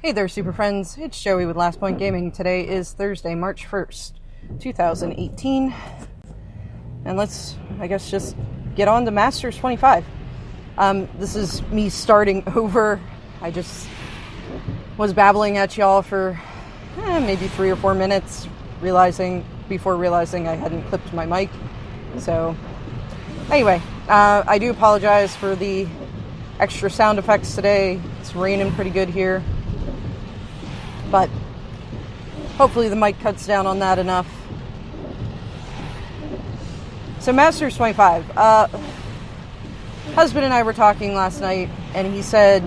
Hey there, super friends. It's Joey with Last Point Gaming. Today is Thursday, March 1st, 2018. And let's, just get on to Masters 25. This is me starting over. I just was babbling at y'all for maybe 3 or 4 minutes, before realizing I hadn't clipped my mic. So, anyway, I do apologize for the extra sound effects today. It's raining pretty good here. But hopefully the mic cuts down on that enough. So Masters 25. Husband and I were talking last night, and he said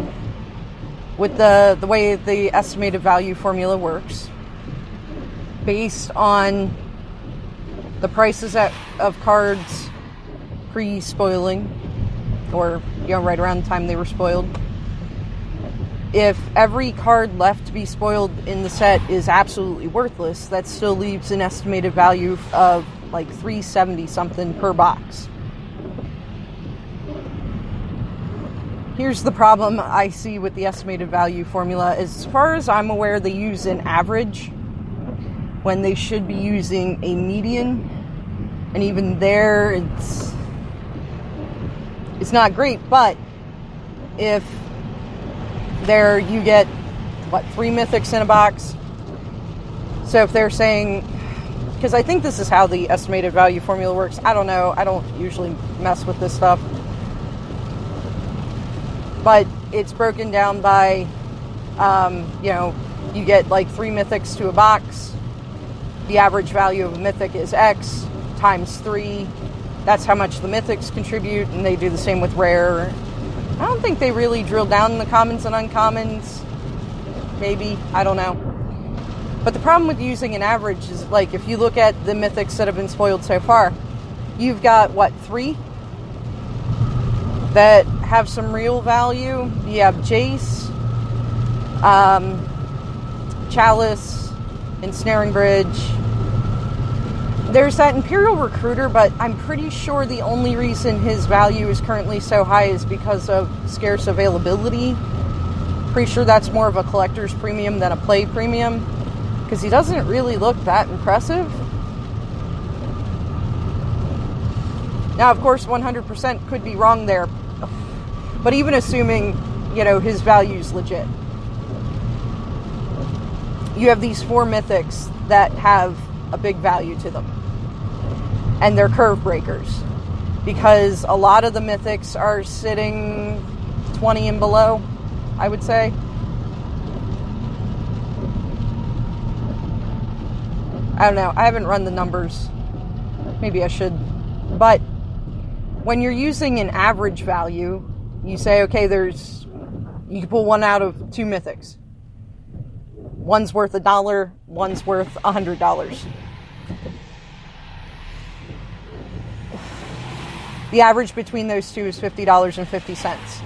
with the way the estimated value formula works, based on the prices of cards pre-spoiling, or right around the time they were spoiled, if every card left to be spoiled in the set is absolutely worthless, that still leaves an estimated value of like $370 something per box. Here's the problem I see with the estimated value formula. As far as I'm aware, they use an average when they should be using a median, and even there it's not great. But if there you get 3 mythics in a box. So if they're saying, because I think this is how the estimated value formula works. I don't know. I don't usually mess with this stuff. But it's broken down by, you get 3 mythics to a box. The average value of a mythic is X times 3. That's how much the mythics contribute, and they do the same with rare. I don't think they really drill down in the commons and uncommons. Maybe. I don't know. But the problem with using an average is, if you look at the mythics that have been spoiled so far, you've got, 3? That have some real value. You have Jace, Chalice, Ensnaring Bridge. There's that Imperial Recruiter, but I'm pretty sure the only reason his value is currently so high is because of scarce availability. Pretty sure that's more of a collector's premium than a play premium, because he doesn't really look that impressive. Now, of course, 100% could be wrong there, but even assuming, his value's legit, you have these 4 mythics that have a big value to them. And they're curve breakers, because a lot of the mythics are sitting 20 and below, I would say. I don't know. I haven't run the numbers. Maybe I should. But when you're using an average value, you say, okay, you can pull one out of 2 mythics. One's worth $1, one's worth $100. The average between those two is $50.50.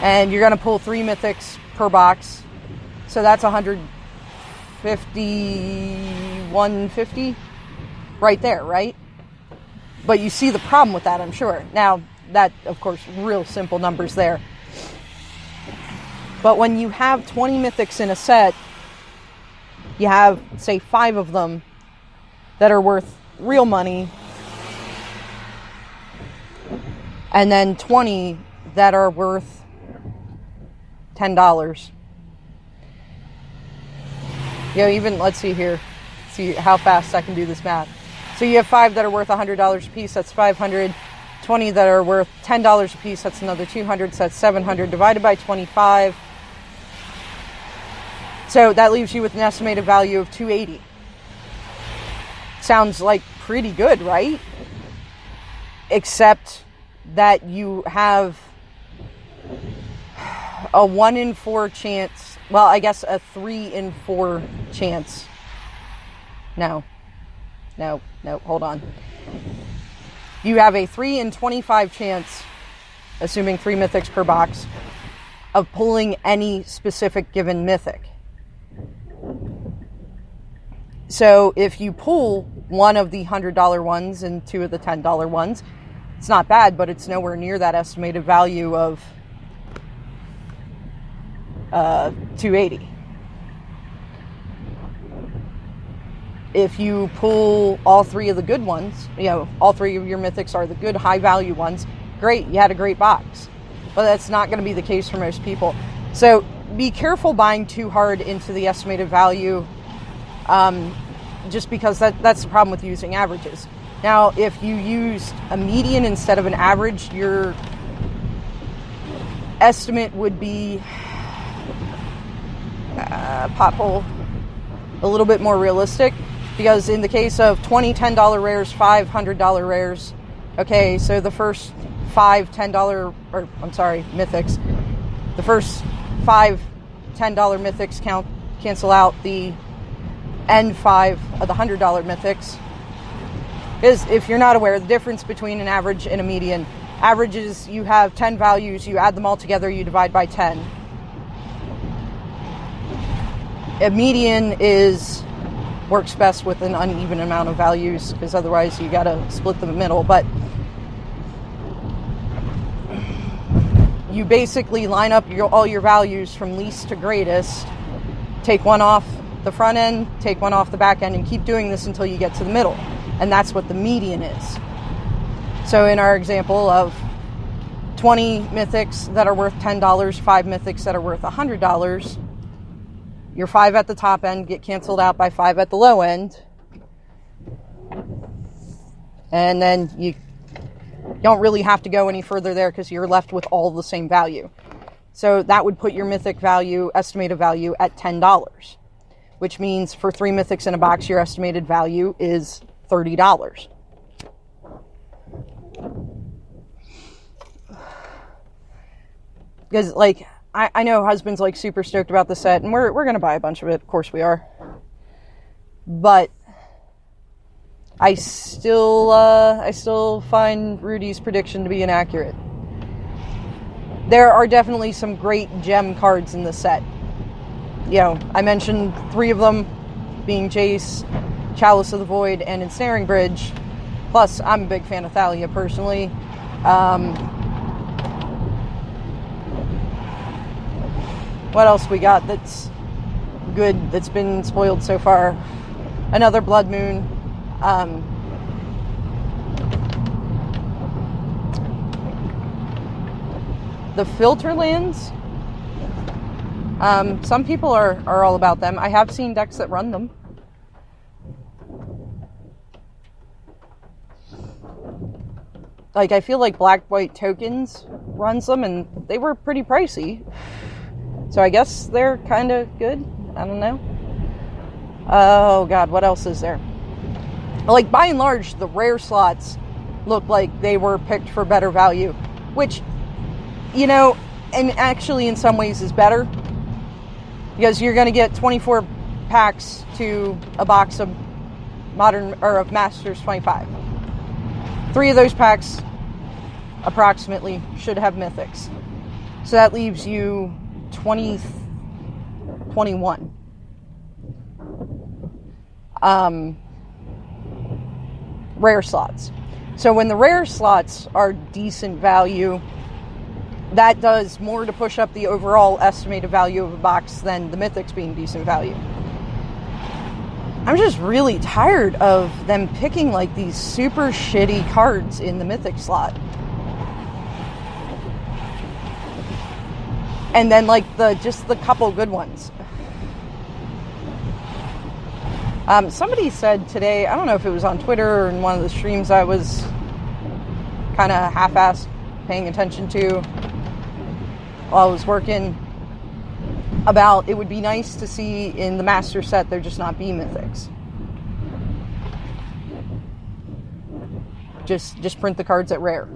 And you're going to pull 3 mythics per box. So that's $150, $150 right there, right? But you see the problem with that, I'm sure. Now, that, of course, real simple numbers there. But when you have 20 mythics in a set, you have, say, 5 of them that are worth real money, and then 20 that are worth $10. Even, let's see here. See how fast I can do this math. So you have 5 that are worth $100 a piece, that's $500. 20 that are worth $10 a piece, that's another $200, so that's $700 divided by 25. So that leaves you with an estimated value of $280. Sounds like pretty good, right? Except that you have a 1 in 4 chance. Well, I guess a 3 in 4 chance. No, hold on. You have a 3 in 25 chance, assuming 3 mythics per box, of pulling any specific given mythic. So if you pull one of the $100 ones and 2 of the $10 ones, it's not bad, but it's nowhere near that estimated value of 280. If you pull all three of the good ones, all three of your mythics are the good high value ones, great, you had a great box. But that's not going to be the case for most people. So be careful buying too hard into the estimated value, just because that's the problem with using averages. Now, if you used a median instead of an average, your estimate would be pothole a little bit more realistic. Because in the case of 20 $10 rares, 5 $100 rares, okay, so the first 5 $10, mythics, the first 5 $10 mythics cancel out the end 5 of the $100 mythics. Because if you're not aware, the difference between an average and a median, average is you have 10 values, you add them all together, you divide by 10. A median works best with an uneven amount of values, because otherwise you gotta split them in the middle. But you basically line up all your values from least to greatest, take one off the front end, take one off the back end, and keep doing this until you get to the middle. And that's what the median is. So in our example of 20 mythics that are worth $10, 5 mythics that are worth $100, your 5 at the top end get canceled out by 5 at the low end. And then you don't really have to go any further there, because you're left with all the same value. So that would put your mythic value, estimated value, at $10. Which means for 3 mythics in a box, your estimated value is $30. Because, I know husband's super stoked about the set, and we're going to buy a bunch of it. Of course we are. But I still find Rudy's prediction to be inaccurate. There are definitely some great gem cards in the set. I mentioned 3 of them being Jace, Chalice of the Void, and Ensnaring Bridge. Plus, I'm a big fan of Thalia personally. What else we got that's good, that's been spoiled so far? Another Blood Moon. The filter lands. Some people are all about them. I have seen decks that run them. I feel like Black-White Tokens runs them, and they were pretty pricey. So I guess they're kind of good. I don't know. Oh, God, what else is there? By and large, the rare slots look like they were picked for better value. Which, and actually in some ways is better. Because you're going to get 24 packs to a box of of Masters 25. 3 of those packs, approximately, should have mythics. So that leaves you 21 rare slots. So when the rare slots are decent value, that does more to push up the overall estimated value of a box than the mythics being decent value. I'm just really tired of them picking these super shitty cards in the mythic slot. And then just the couple good ones. Somebody said today, I don't know if it was on Twitter or in one of the streams I was kind of half-assed paying attention to while I was working, about it would be nice to see in the master set there just not be mythics. Just print the cards at rare.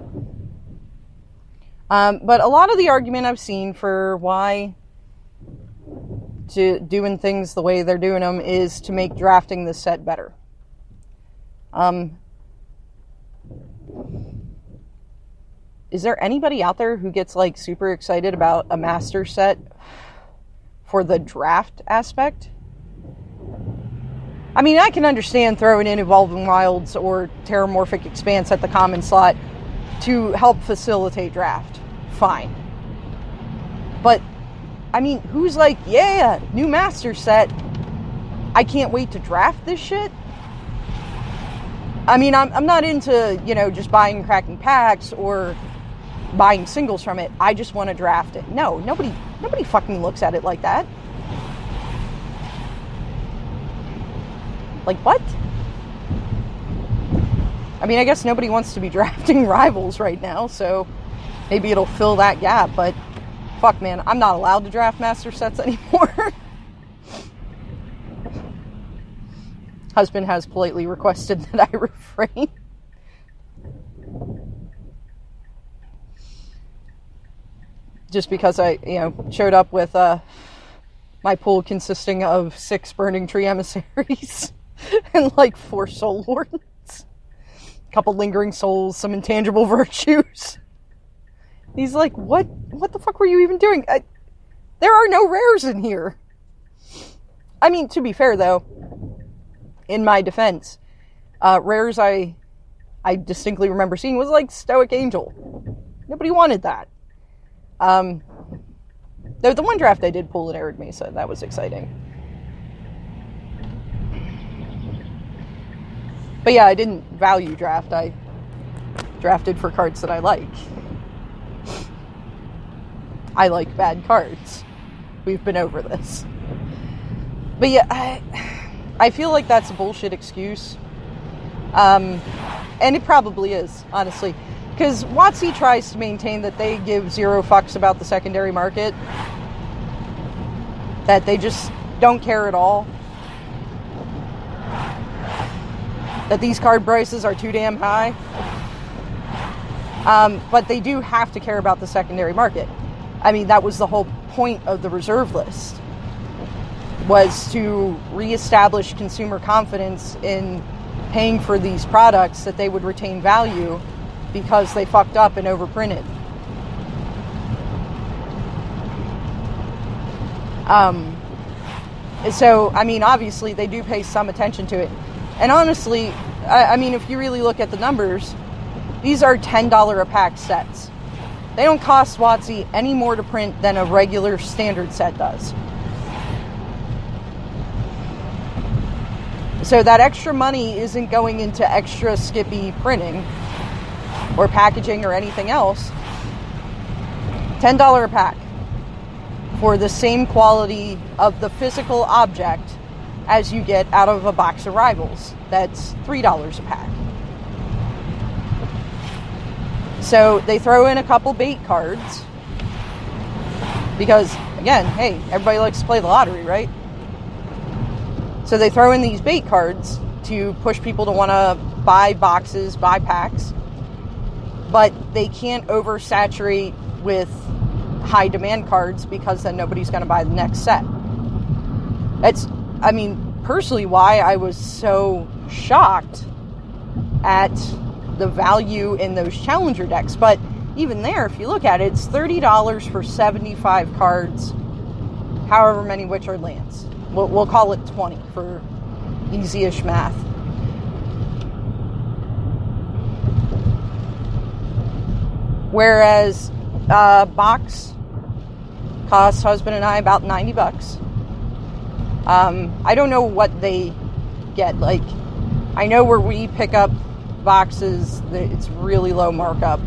But a lot of the argument I've seen for why to doing things the way they're doing them is to make drafting this set better. Is there anybody out there who gets super excited about a master set for the draft aspect? I mean, I can understand throwing in Evolving Wilds or Terramorphic Expanse at the common slot to help facilitate draft. Fine. But I mean, who's like, yeah, new master set, I can't wait to draft this shit? I mean, I'm not into, just buying and cracking packs or buying singles from it. I just want to draft it. No, nobody fucking looks at it like that. Like, what? I mean, I guess nobody wants to be drafting Rivals right now, so maybe it'll fill that gap, but fuck, man, I'm not allowed to draft master sets anymore. Husband has politely requested that I refrain. Just because I, showed up with my pool consisting of 6 Burning Tree emissaries and like 4 Soul Lords, a couple Lingering Souls, some Intangible Virtues. He's like, what the fuck were you even doing? There are no rares in here. I mean, to be fair though, in my defense, rares I distinctly remember seeing was like Stoic Angel. Nobody wanted that. The one draft I did pull at Arid Mesa, that was exciting. But yeah, I didn't value draft. I drafted for cards that I like. I like bad cards. We've been over this. But yeah, I feel like that's a bullshit excuse. And it probably is, honestly. Because WotC tries to maintain that they give 0 fucks about the secondary market. That they just don't care at all. That these card prices are too damn high. But they do have to care about the secondary market. I mean, that was the whole point of the reserve list. Was to reestablish consumer confidence in paying for these products, that they would retain value because they fucked up and overprinted. So, I mean, obviously they do pay some attention to it. And honestly, I mean, if you really look at the numbers, these are $10 a pack sets. They don't cost WotC any more to print than a regular standard set does. So that extra money isn't going into extra skippy printing or packaging or anything else. $10 a pack for the same quality of the physical object as you get out of a box of Rivals. That's $3 a pack. So they throw in a couple bait cards because, again, hey, everybody likes to play the lottery, right? So they throw in these bait cards to push people to want to buy boxes, buy packs, but they can't oversaturate with high demand cards because then nobody's going to buy the next set. That's, I mean, personally why I was so shocked at the value in those challenger decks. But even there, if you look at it, it's $30 for 75 cards, however many which are lands. We'll call it 20 for easy-ish math. Whereas box costs husband and I about $90. I don't know what they get. Like, I know where we pick up boxes, it's really low markup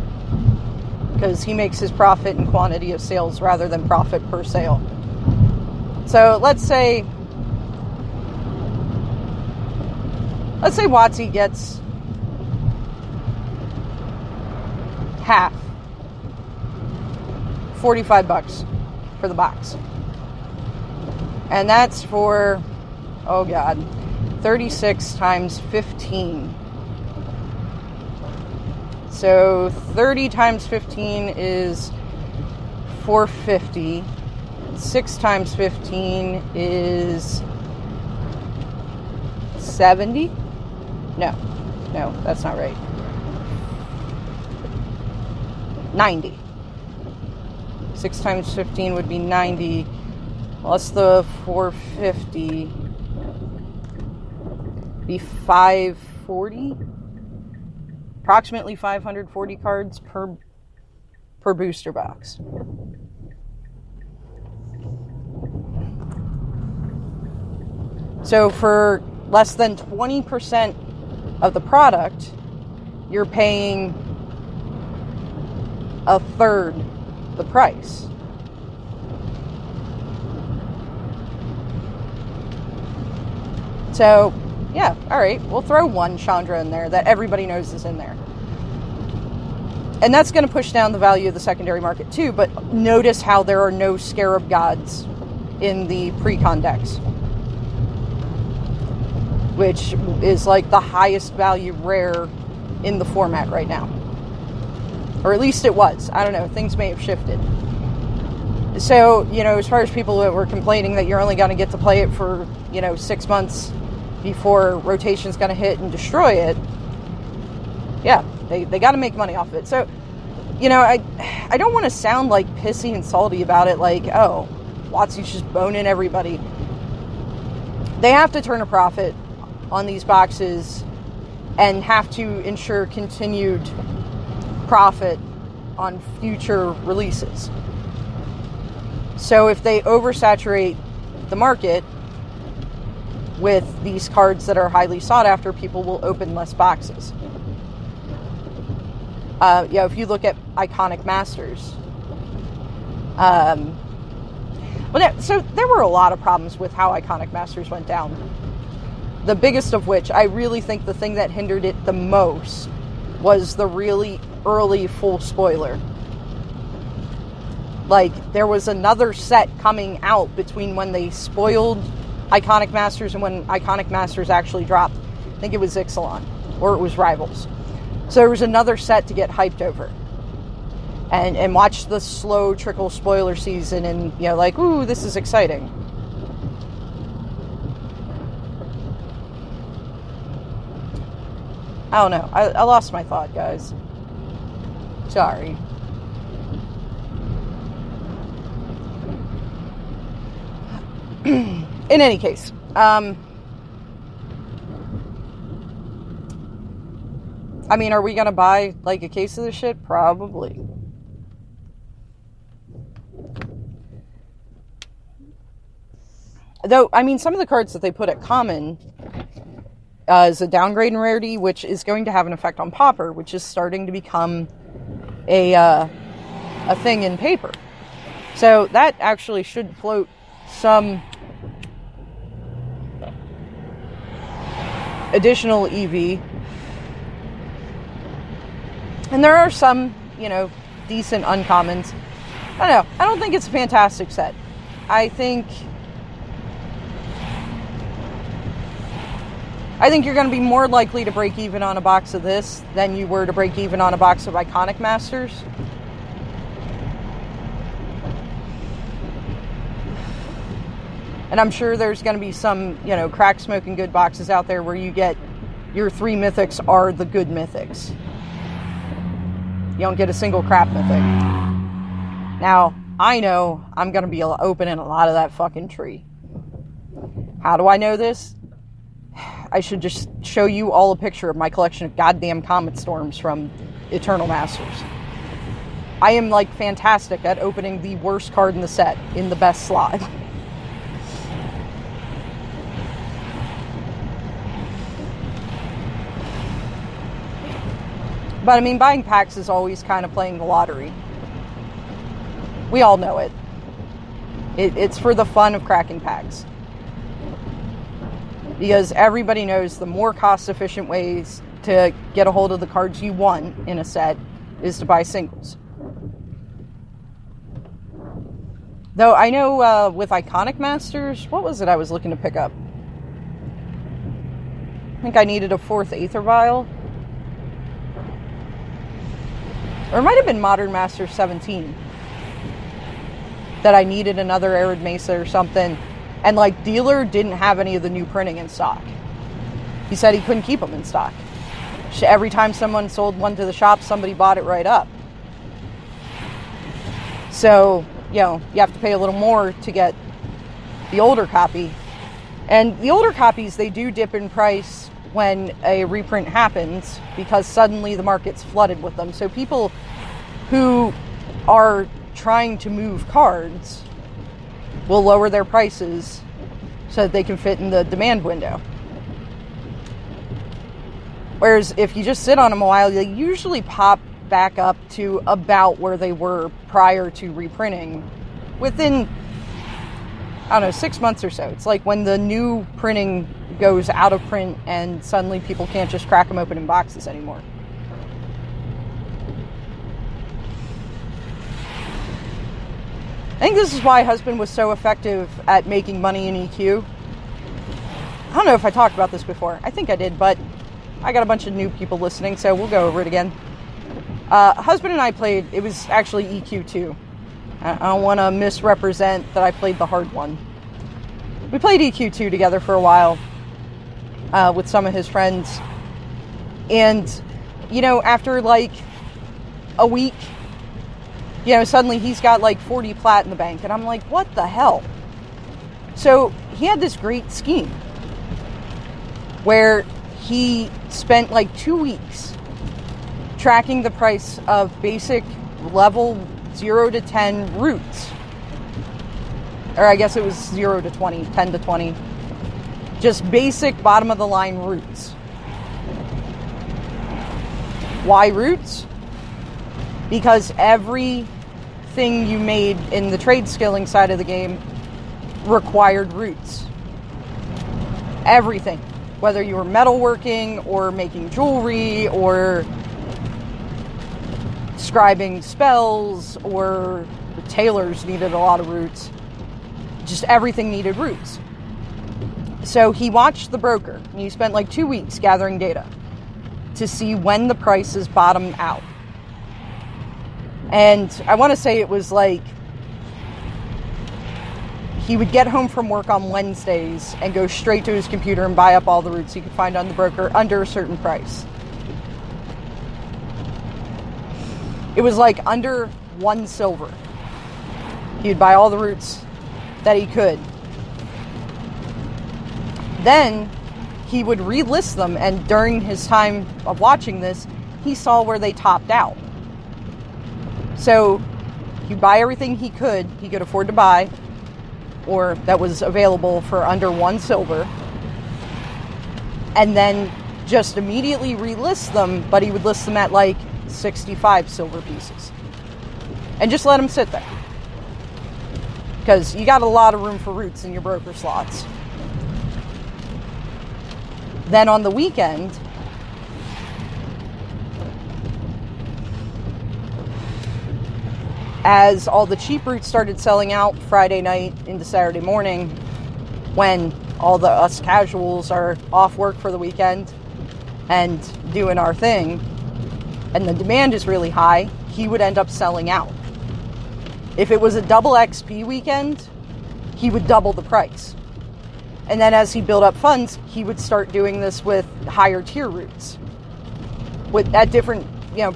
because he makes his profit in quantity of sales rather than profit per sale. So let's say WotC gets half, $45 for the box. And that's for, oh God, 36 times 15. So 30 times 15 is 450. 6 times 15 is 70? No, that's not right. 90. 6 times 15 would be 90. Plus the 450 be 540. Approximately 540 cards per booster box. So for less than 20% of the product, you're paying a third the price. So, yeah, all right, we'll throw one Chandra in there that everybody knows is in there. And that's going to push down the value of the secondary market too, but notice how there are no Scarab Gods in the pre-con decks, which is like the highest value rare in the format right now. Or at least it was. I don't know, things may have shifted. So, as far as people that were complaining that you're only going to get to play it for, 6 months before rotation's going to hit and destroy it, yeah, they got to make money off of it. So, I don't want to sound like pissy and salty about it, like, oh, WotC's just boning everybody. They have to turn a profit on these boxes and have to ensure continued profit on future releases. So if they oversaturate the market with these cards that are highly sought after, people will open less boxes. If you look at Iconic Masters, so there were a lot of problems with how Iconic Masters went down. The biggest of which, I really think the thing that hindered it the most was the really early full spoiler. Like, there was another set coming out between when they spoiled Iconic Masters and when Iconic Masters actually dropped. I think it was Ixalan, or it was Rivals. So there was another set to get hyped over. And watch the slow trickle spoiler season and, like, ooh, this is exciting. I don't know. I lost my thought, guys. Sorry. In any case, are we going to buy, like, a case of this shit? Probably. Though, some of the cards that they put at common is a downgrade in rarity, which is going to have an effect on Pauper, which is starting to become a thing in paper. So that actually should float some additional EV. And there are some, decent uncommons. I don't know. I don't think it's a fantastic set. I think you're going to be more likely to break even on a box of this than you were to break even on a box of Iconic Masters. And I'm sure there's going to be some, crack smoking good boxes out there where you get your 3 mythics are the good mythics. You don't get a single crap mythic. Now, I know I'm going to be opening a lot of that fucking tree. How do I know this? I should just show you all a picture of my collection of goddamn Comet Storms from Eternal Masters. I am, like, fantastic at opening the worst card in the set in the best slot. But, buying packs is always kind of playing the lottery. We all know it. It's for the fun of cracking packs. Because everybody knows the more cost-efficient ways to get a hold of the cards you want in a set is to buy singles. Though I know with Iconic Masters, what was it I was looking to pick up? I think I needed a 4th Aether Vial. Or it might have been Modern Masters 17. That I needed another Arid Mesa or something. And, like, dealer didn't have any of the new printing in stock. He said he couldn't keep them in stock. Every time someone sold one to the shop, somebody bought it right up. So, you have to pay a little more to get the older copy. And the older copies, they do dip in price when a reprint happens because suddenly the market's flooded with them. So people who are trying to move cards will lower their prices so that they can fit in the demand window. Whereas if you just sit on them a while, they usually pop back up to about where they were prior to reprinting within, I don't know, 6 months or so. It's like when the new printing goes out of print and suddenly people can't just crack them open in boxes anymore. I think this is why Husband was so effective at making money in EQ. I don't know if I talked about this before. I think I did, but I got a bunch of new people listening, so we'll go over it again. Husband and I played, it was actually EQ2. I don't want to misrepresent that I played the hard one. We played EQ2 together for a while with some of his friends. And, you know, after like a week, you know, suddenly he's got like 40 plat in the bank. And I'm like, what the hell? So he had this great scheme where he spent like 2 weeks tracking the price of basic level 0 to 10 roots. Or I guess it was 0 to 20, 10 to 20. Just basic bottom of the line roots. Why roots? Because everything you made in the trade skilling side of the game required roots. Everything. Whether you were metalworking or making jewelry or scribing spells, or the tailors needed a lot of roots. Just everything needed roots. So he watched the broker, and he spent like 2 weeks gathering data to see when the prices bottomed out. And I want to say it was like he would get home from work on Wednesdays and go straight to his computer and buy up all the roots he could find on the broker under a certain price. It was like under 1 silver. He would buy all the roots that he could. Then he would relist them, and during his time of watching this, he saw where they topped out. So he'd buy everything he could afford to buy, or that was available for under 1 silver, and then just immediately relist them, but he would list them at like 65 silver pieces. And just let them sit there. Because you got a lot of room for roots in your broker slots. Then on the weekend, as all the cheap roots started selling out Friday night into Saturday morning, when all the us casuals are off work for the weekend and doing our thing, and the demand is really high, he would end up selling out. If it was a double XP weekend, he would double the price. And then as he built up funds, he would start doing this with higher tier roots, at different,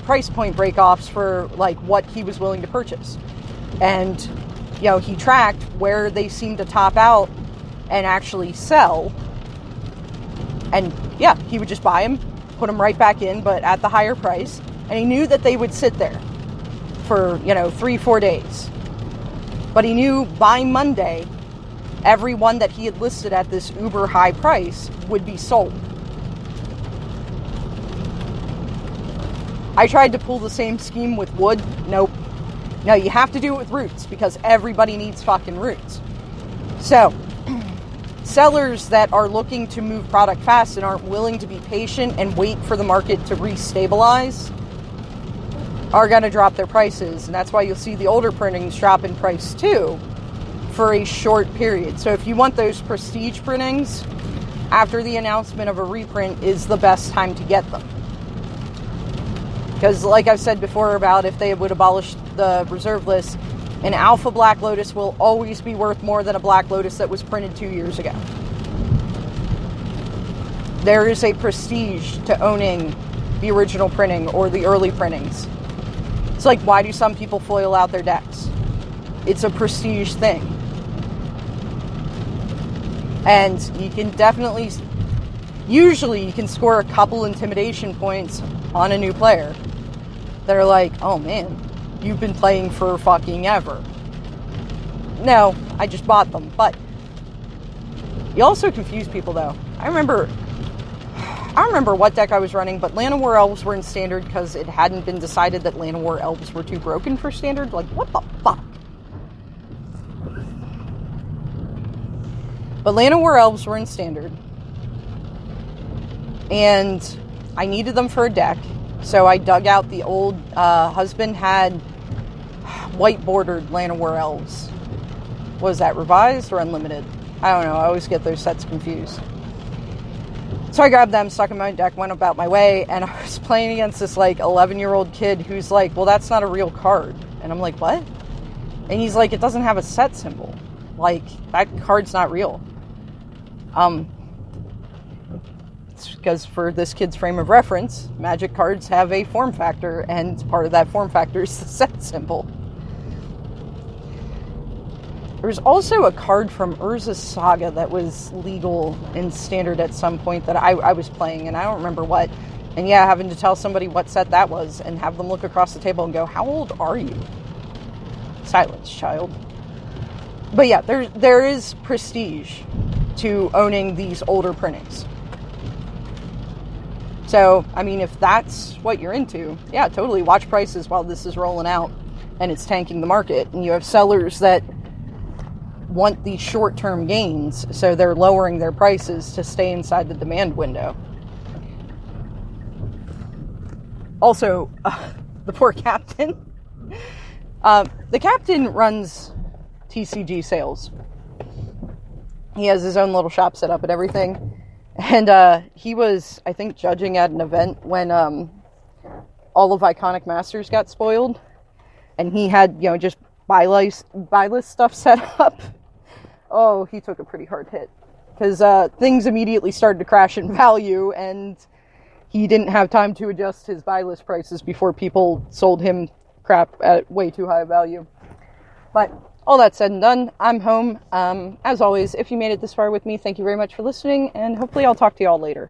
price point breakoffs for like what he was willing to purchase. And, he tracked where they seemed to top out and actually sell. And yeah, he would just buy them, put them right back in, but at the higher price. And he knew that they would sit there for, 3-4 days. But he knew by Monday, every one that he had listed at this uber high price would be sold. I tried to pull the same scheme with wood. Nope. No, you have to do it with roots because everybody needs fucking roots. So, sellers that are looking to move product fast and aren't willing to be patient and wait for the market to restabilize are going to drop their prices. And that's why you'll see the older printings drop in price too for a short period. So if you want those prestige printings, after the announcement of a reprint is the best time to get them. Because like I've said before about if they would abolish the reserve list, an Alpha Black Lotus will always be worth more than a Black Lotus that was printed 2 years ago. There is a prestige to owning the original printing or the early printings. It's like, why do some people foil out their decks? It's a prestige thing. And you can definitely, usually you can score a couple intimidation points on a new player that are like, oh man, you've been playing for fucking ever. No, I just bought them, but You also confuse people, though. I don't remember what deck I was running, but Land of War Elves were in Standard because it hadn't been decided that Land of War Elves were too broken for Standard. Like, what the fuck? But Land of War Elves were in Standard. And I needed them for a deck. So I dug out the old, husband had white bordered Land of War Elves. Was that revised or unlimited? I don't know. I always get those sets confused. So I grabbed them, stuck in my deck, went about my way, and I was playing against this, like, 11-year-old kid who's like, well, that's not a real card. And I'm like, what? And he's like, it doesn't have a set symbol. Like, that card's not real. It's because for this kid's frame of reference, Magic cards have a form factor, and part of that form factor is the set symbol. There's also a card from Urza's Saga that was legal in Standard at some point that I was playing, and I don't remember what. And yeah, having to tell somebody what set that was and have them look across the table and go, how old are you? Silence, child. But yeah, there is prestige to owning these older printings. So, I mean, if that's what you're into, yeah, totally watch prices while this is rolling out and it's tanking the market. And you have sellers that want these short-term gains, so they're lowering their prices to stay inside the demand window. Also, the poor captain. The captain runs TCG sales. He has his own little shop set up and everything. And he was, I think, judging at an event when all of Iconic Masters got spoiled. And he had, you know, just buy list stuff set up. Oh, he took a pretty hard hit. Because things immediately started to crash in value, and he didn't have time to adjust his buy list prices before people sold him crap at way too high a value. But all that said and done, I'm home. As always, if you made it this far with me, thank you very much for listening, and hopefully I'll talk to you all later.